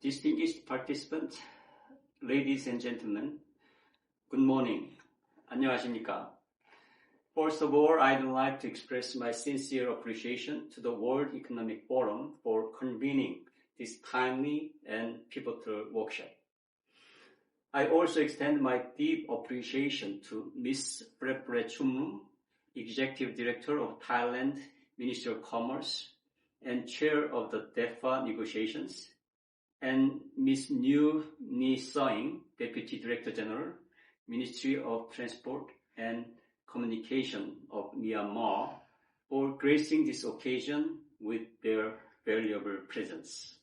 Distinguished participants, ladies and gentlemen, good morning. 안녕하십니까? First of all, I'd like to express my sincere appreciation to the World Economic Forum for convening this timely and pivotal workshop. I also extend my deep appreciation to Ms. Chumlung, Executive Director of Thailand Ministry of Commerce and Chair of the DEFA negotiations, and Ms. New Ni Soing, Deputy Director General, Ministry of Transport and Communication of Myanmar, for gracing this occasion with their valuable presence.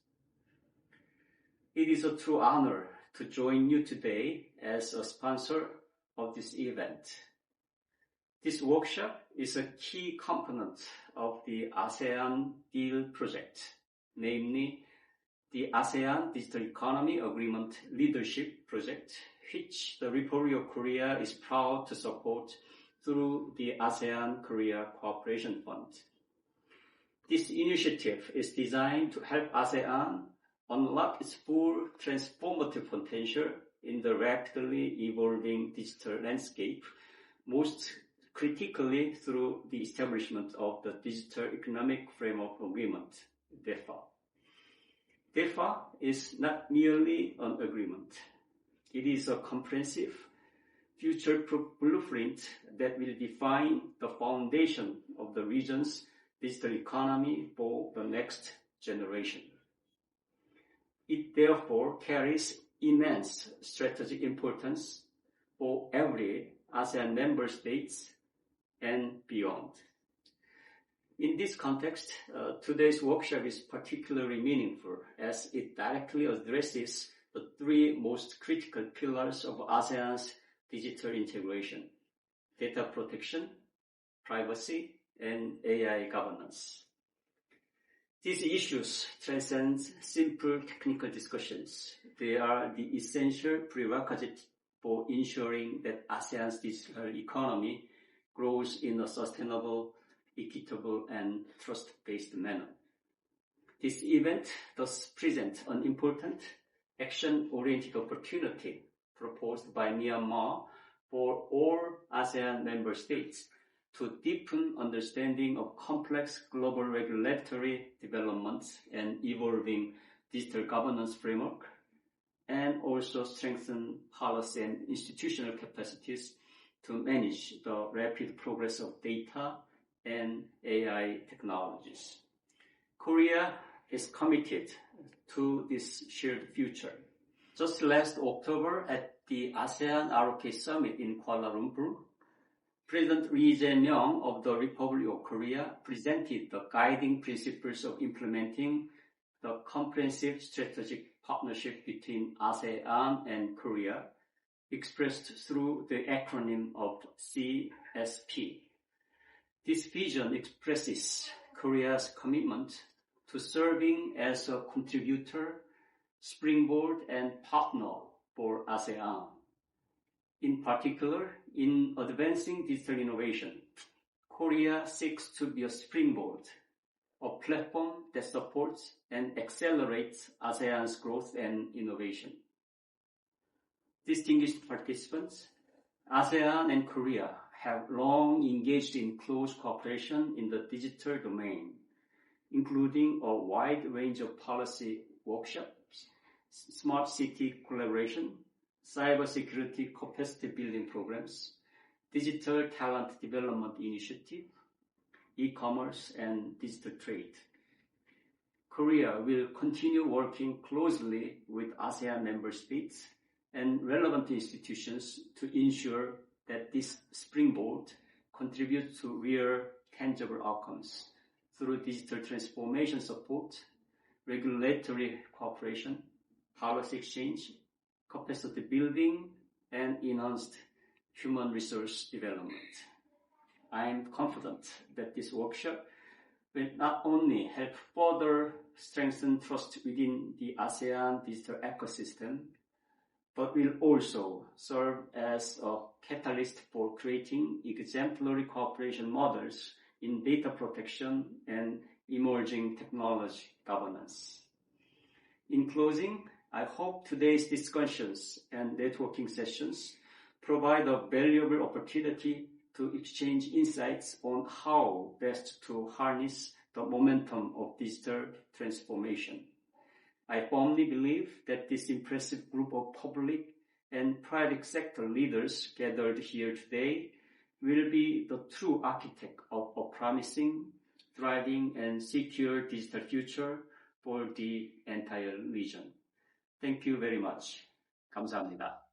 It is a true honor to join you today as a sponsor of this event. This workshop is a key component of the ASEAN Deal project, namely the ASEAN Digital Economy Agreement Leadership Project, which the Republic of Korea is proud to support through the ASEAN-Korea Cooperation Fund. This initiative is designed to help ASEAN unlock its full transformative potential in the rapidly evolving digital landscape, most critically through the establishment of the Digital Economic Framework Agreement, DEFA. DEFA is not merely an agreement. It is a comprehensive, future-proof blueprint that will define the foundation of the region's digital economy for the next generation. It therefore carries immense strategic importance for every ASEAN member states and beyond. In this context, today's workshop is particularly meaningful as it directly addresses the three most critical pillars of ASEAN's digital integration: data protection, privacy, and AI governance. These issues transcend simple technical discussions. They are the essential prerequisite for ensuring that ASEAN's digital economy grows in a sustainable, equitable, and trust-based manner. This event thus presents an important action-oriented opportunity proposed by Myanmar for all ASEAN member states to deepen understanding of complex global regulatory developments and evolving digital governance framework, and also strengthen policy and institutional capacities to manage the rapid progress of data and AI technologies. Korea is committed to this shared future. Just last October at the ASEAN ROK Summit in Kuala Lumpur, President Lee Jae-myung of the Republic of Korea presented the guiding principles of implementing the comprehensive strategic partnership between ASEAN and Korea, expressed through the acronym of CSP. This vision expresses Korea's commitment to serving as a contributor, springboard, and partner for ASEAN. In particular, in advancing digital innovation, Korea seeks to be a springboard, a platform that supports and accelerates ASEAN's growth and innovation. Distinguished participants, ASEAN and Korea have long engaged in close cooperation in the digital domain, including a wide range of policy workshops, smart city collaboration, cybersecurity capacity building programs, digital talent development initiative, e-commerce, and digital trade. Korea will continue working closely with ASEAN member states and relevant institutions to ensure that this springboard contributes to real, tangible outcomes through digital transformation support, regulatory cooperation, policy exchange, capacity building, and enhanced human resource development. I am confident that this workshop will not only help further strengthen trust within the ASEAN digital ecosystem, but will also serve as a catalyst for creating exemplary cooperation models in data protection and emerging technology governance. In closing, I hope today's discussions and networking sessions provide a valuable opportunity to exchange insights on how best to harness the momentum of digital transformation. I firmly believe that this impressive group of public and private sector leaders gathered here today will be the true architect of a promising, thriving, and secure digital future for the entire region. Thank you very much. 감사합니다.